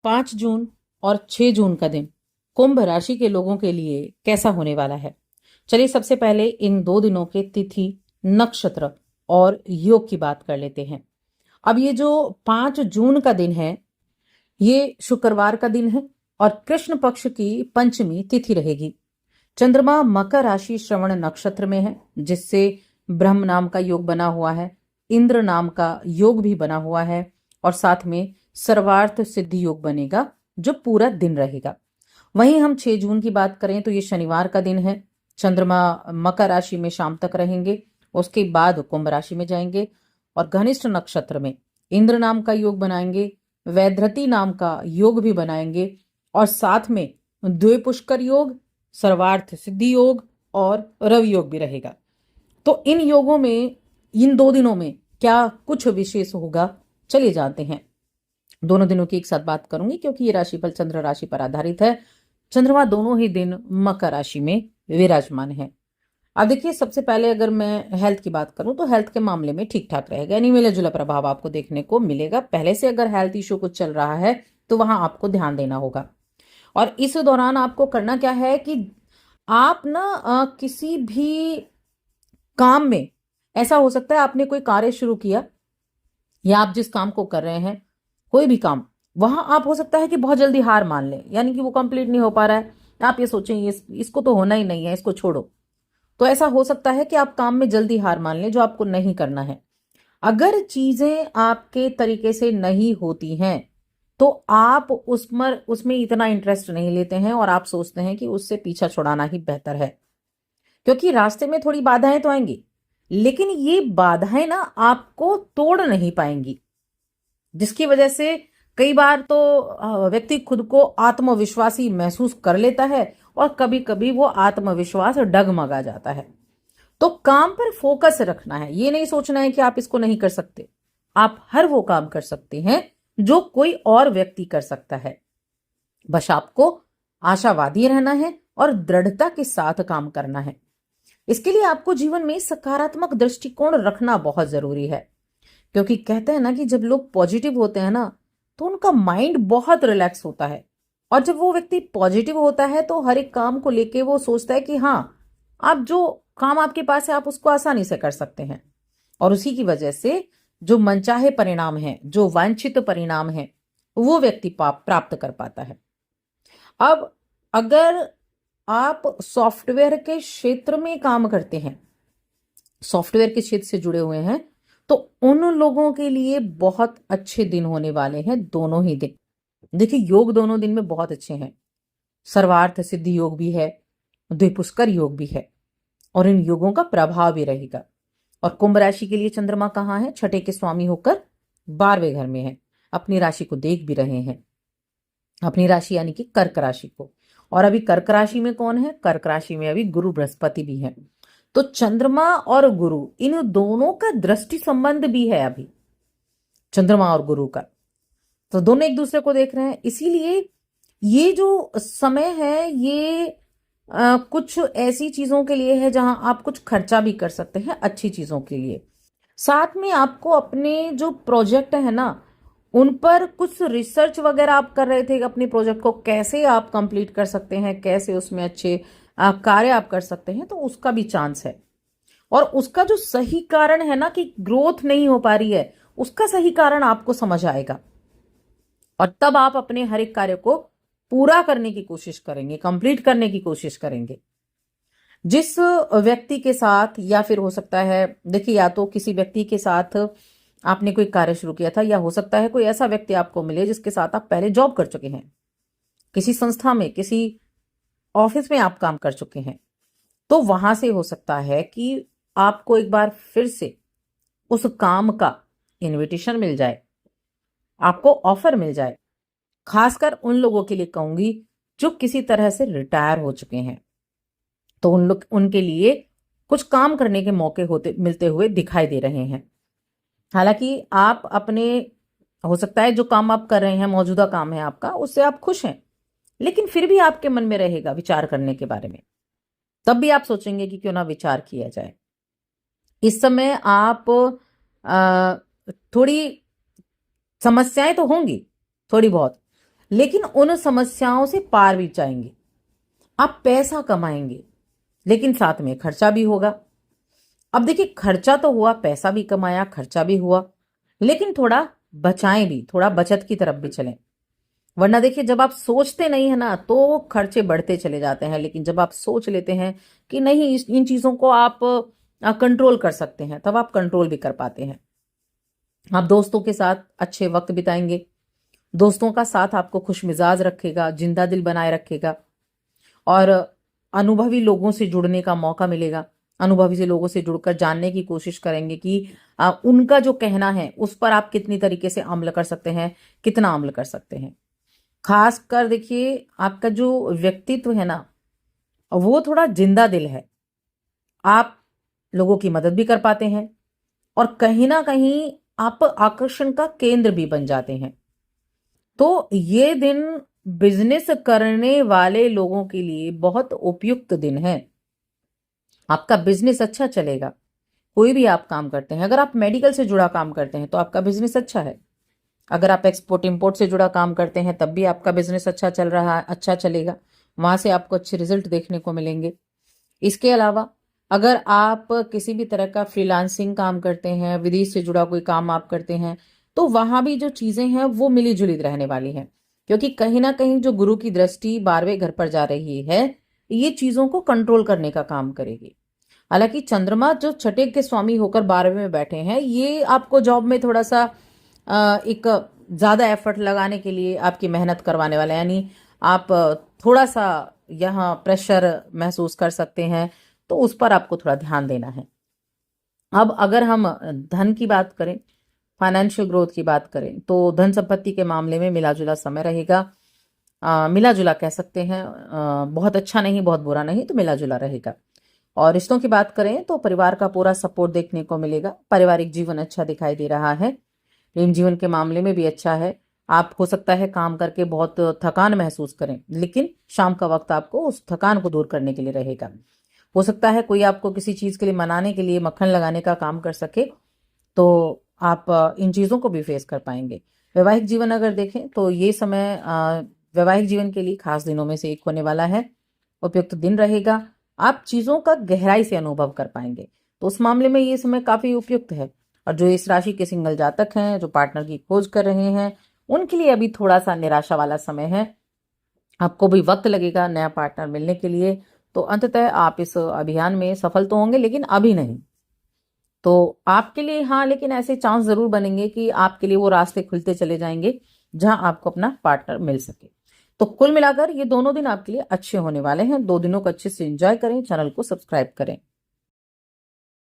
5 जून और 6 जून का दिन कुंभ राशि के लोगों के लिए कैसा होने वाला है। चलिए सबसे पहले इन 2 दिनों के तिथि, नक्षत्र और योग की बात कर लेते हैं। अब ये जो 5 जून का दिन है, ये शुक्रवार का दिन है और कृष्ण पक्ष की पंचमी तिथि रहेगी। चंद्रमा मकर राशि श्रवण नक्षत्र में है, जिससे ब्रह्म नाम का योग बना हुआ है, इंद्र नाम का योग भी बना हुआ है और साथ में सर्वार्थ सिद्धि योग बनेगा जो पूरा दिन रहेगा। वहीं हम 6 जून की बात करें तो ये शनिवार का दिन है। चंद्रमा मकर राशि में शाम तक रहेंगे, उसके बाद कुंभ राशि में जाएंगे और घनिष्ठ नक्षत्र में इंद्र नाम का योग बनाएंगे, वैधृति नाम का योग भी बनाएंगे और साथ में द्विपुष्कर योग, सर्वार्थ सिद्धि योग और रवि योग भी रहेगा। तो इन योगों में इन 2 दिनों में क्या कुछ विशेष होगा, चलिए जानते हैं। दोनों दिनों की एक साथ बात करूंगी क्योंकि ये राशिफल चंद्र राशि पर आधारित है। चंद्रमा दोनों ही दिन मकर राशि में विराजमान है। अब देखिए, सबसे पहले अगर मैं हेल्थ की बात करूं तो हेल्थ के मामले में ठीक ठाक रहेगा, यानी मिला जुला प्रभाव आपको देखने को मिलेगा। पहले से अगर हेल्थ इश्यू कुछ चल रहा है तो वहां आपको ध्यान देना होगा। और इस दौरान आपको करना क्या है कि आप ना किसी भी काम में, ऐसा हो सकता है आपने कोई कार्य शुरू किया या आप जिस काम को कर रहे हैं, कोई भी काम, वहां आप हो सकता है कि बहुत जल्दी हार मान लें, यानी कि वो कंप्लीट नहीं हो पा रहा है, आप ये सोचें इसको तो होना ही नहीं है, इसको छोड़ो। तो ऐसा हो सकता है कि आप काम में जल्दी हार मान लें जो आपको नहीं करना है। अगर चीजें आपके तरीके से नहीं होती हैं तो आप उसमें इतना इंटरेस्ट नहीं लेते हैं और आप सोचते हैं कि उससे पीछा छुड़ाना ही बेहतर है, क्योंकि रास्ते में थोड़ी बाधाएं तो आएंगी, लेकिन ये बाधाएं ना आपको तोड़ नहीं पाएंगी, जिसकी वजह से कई बार तो व्यक्ति खुद को आत्मविश्वासी महसूस कर लेता है और कभी कभी वो आत्मविश्वास डगमगा जाता है। तो काम पर फोकस रखना है, ये नहीं सोचना है कि आप इसको नहीं कर सकते। आप हर वो काम कर सकते हैं जो कोई और व्यक्ति कर सकता है, बस आपको आशावादी रहना है और दृढ़ता के साथ काम करना है। इसके लिए आपको जीवन में सकारात्मक दृष्टिकोण रखना बहुत जरूरी है, क्योंकि कहते हैं ना कि जब लोग पॉजिटिव होते हैं ना तो उनका माइंड बहुत रिलैक्स होता है, और जब वो व्यक्ति पॉजिटिव होता है तो हर एक काम को लेके वो सोचता है कि हाँ, आप जो काम आपके पास है आप उसको आसानी से कर सकते हैं, और उसी की वजह से जो मनचाहे परिणाम है, जो वांछित परिणाम है, वो व्यक्ति प्राप्त कर पाता है। अब अगर आप सॉफ्टवेयर के क्षेत्र में काम करते हैं, सॉफ्टवेयर के क्षेत्र से जुड़े हुए हैं, तो उन लोगों के लिए बहुत अच्छे दिन होने वाले हैं, दोनों ही दिन। देखिए, योग दोनों दिन में बहुत अच्छे हैं। सर्वार्थ सिद्धि योग भी है, द्विपुष्कर योग भी है, और इन योगों का प्रभाव भी रहेगा। और कुंभ राशि के लिए चंद्रमा कहाँ है? छठे के स्वामी होकर 12वें घर में है, अपनी राशि को देख भी रहे हैं, अपनी राशि यानी कि कर्क राशि को। और अभी कर्क राशि में कौन है? कर्क राशि में अभी गुरु बृहस्पति भी है। तो चंद्रमा और गुरु, इन दोनों का दृष्टि संबंध भी है अभी, चंद्रमा और गुरु का। तो दोनों एक दूसरे को देख रहे हैं, इसीलिए ये जो समय है ये कुछ ऐसी चीजों के लिए है जहां आप कुछ खर्चा भी कर सकते हैं अच्छी चीजों के लिए। साथ में आपको अपने जो प्रोजेक्ट है ना, उन पर कुछ रिसर्च वगैरह आप कर रहे थे, अपने प्रोजेक्ट को कैसे आप कंप्लीट कर सकते हैं, कैसे उसमें अच्छे कार्य आप कर सकते हैं, तो उसका भी चांस है। और उसका जो सही कारण है ना कि ग्रोथ नहीं हो पा रही है, उसका सही कारण आपको समझ आएगा, और तब आप अपने हर एक कार्य को पूरा करने की कोशिश करेंगे, कंप्लीट करने की कोशिश करेंगे। जिस व्यक्ति के साथ, या फिर हो सकता है, देखिए, या तो किसी व्यक्ति के साथ आपने कोई कार्य शुरू किया था, या हो सकता है कोई ऐसा व्यक्ति आपको मिले जिसके साथ आप पहले जॉब कर चुके हैं, किसी संस्था में, किसी ऑफिस में आप काम कर चुके हैं। तो वहां से हो सकता है कि आपको एक बार फिर से उस काम का इनविटेशन मिल जाए, आपको ऑफर मिल जाए। खासकर उन लोगों के लिए कहूंगी जो किसी तरह से रिटायर हो चुके हैं, तो उनके लिए कुछ काम करने के मौके मिलते हुए दिखाई दे रहे हैं। हालांकि आप अपने, हो सकता है जो काम आप कर रहे हैं, मौजूदा काम है आपका, उससे आप खुश हैं, लेकिन फिर भी आपके मन में रहेगा विचार करने के बारे में। तब भी आप सोचेंगे कि क्यों ना विचार किया जाए। इस समय आप थोड़ी समस्याएं तो होंगी, थोड़ी बहुत, लेकिन उन समस्याओं से पार भी जाएंगे। आप पैसा कमाएंगे, लेकिन साथ में खर्चा भी होगा। अब देखिए, खर्चा तो हुआ, पैसा भी कमाया, खर्चा भी हुआ, लेकिन थोड़ा बचाएं भी, थोड़ा बचत की तरफ भी चलें। वरना देखिए, जब आप सोचते नहीं है ना तो खर्चे बढ़ते चले जाते हैं, लेकिन जब आप सोच लेते हैं कि नहीं, इन चीजों को आप कंट्रोल कर सकते हैं, तब आप कंट्रोल भी कर पाते हैं। आप दोस्तों के साथ अच्छे वक्त बिताएंगे। दोस्तों का साथ आपको खुश मिजाज रखेगा, जिंदा दिल बनाए रखेगा, और अनुभवी लोगों से जुड़ने का मौका मिलेगा। अनुभवी से लोगों से जुड़कर जानने की कोशिश करेंगे कि उनका जो कहना है उस पर आप कितनी तरीके से अमल कर सकते हैं, कितना अमल कर सकते हैं। खासकर देखिए, आपका जो व्यक्तित्व है ना, वो थोड़ा जिंदा दिल है। आप लोगों की मदद भी कर पाते हैं, और कहीं ना कहीं आप आकर्षण का केंद्र भी बन जाते हैं। तो ये दिन बिजनेस करने वाले लोगों के लिए बहुत उपयुक्त दिन है। आपका बिजनेस अच्छा चलेगा। कोई भी आप काम करते हैं, अगर आप मेडिकल से जुड़ा काम करते हैं तो आपका बिजनेस अच्छा है। अगर आप एक्सपोर्ट इंपोर्ट से जुड़ा काम करते हैं तब भी आपका बिजनेस अच्छा चल रहा है, अच्छा चलेगा। वहां से आपको अच्छे रिजल्ट देखने को मिलेंगे। इसके अलावा अगर आप किसी भी तरह का फ्रीलांसिंग काम करते हैं, विदेश से जुड़ा कोई काम आप करते हैं, तो वहां भी जो चीजें हैं वो मिली जुली रहने वाली हैं, क्योंकि कहीं ना कहीं जो गुरु की दृष्टि 12वें घर पर जा रही है, ये चीजों को कंट्रोल करने का काम करेगी। हालांकि चंद्रमा जो छठे के स्वामी होकर 12वें में बैठे हैं, ये आपको जॉब में थोड़ा सा एक ज्यादा एफर्ट लगाने के लिए आपकी मेहनत करवाने वाला है। यानी आप थोड़ा सा यहाँ प्रेशर महसूस कर सकते हैं, तो उस पर आपको थोड़ा ध्यान देना है। अब अगर हम धन की बात करें, फाइनेंशियल ग्रोथ की बात करें, तो धन संपत्ति के मामले में मिला जुला समय रहेगा। मिला जुला कह सकते हैं, बहुत अच्छा नहीं, बहुत बुरा नहीं, तो मिला जुला रहेगा। और रिश्तों की बात करें तो परिवार का पूरा सपोर्ट देखने को मिलेगा। पारिवारिक जीवन अच्छा दिखाई दे रहा है। प्रेम जीवन के मामले में भी अच्छा है। आप हो सकता है काम करके बहुत थकान महसूस करें, लेकिन शाम का वक्त आपको उस थकान को दूर करने के लिए रहेगा। हो सकता है कोई आपको किसी चीज के लिए मनाने के लिए मक्खन लगाने का काम कर सके, तो आप इन चीजों को भी फेस कर पाएंगे। वैवाहिक जीवन अगर देखें तो ये समय वैवाहिक जीवन के लिए खास दिनों में से एक होने वाला है। उपयुक्त दिन रहेगा। आप चीजों का गहराई से अनुभव कर पाएंगे, तो उस मामले में ये समय काफी उपयुक्त है। और जो इस राशि के सिंगल जातक हैं, जो पार्टनर की खोज कर रहे हैं, उनके लिए अभी थोड़ा सा निराशा वाला समय है। आपको भी वक्त लगेगा नया पार्टनर मिलने के लिए, तो अंततः आप इस अभियान में सफल तो होंगे, लेकिन अभी नहीं। तो आपके लिए हाँ, लेकिन ऐसे चांस जरूर बनेंगे कि आपके लिए वो रास्ते खुलते चले जाएंगे जहां आपको अपना पार्टनर मिल सके। तो कुल मिलाकर ये दोनों दिन आपके लिए अच्छे होने वाले हैं। 2 दिनों को अच्छे से एंजॉय करें, चैनल को सब्सक्राइब करें।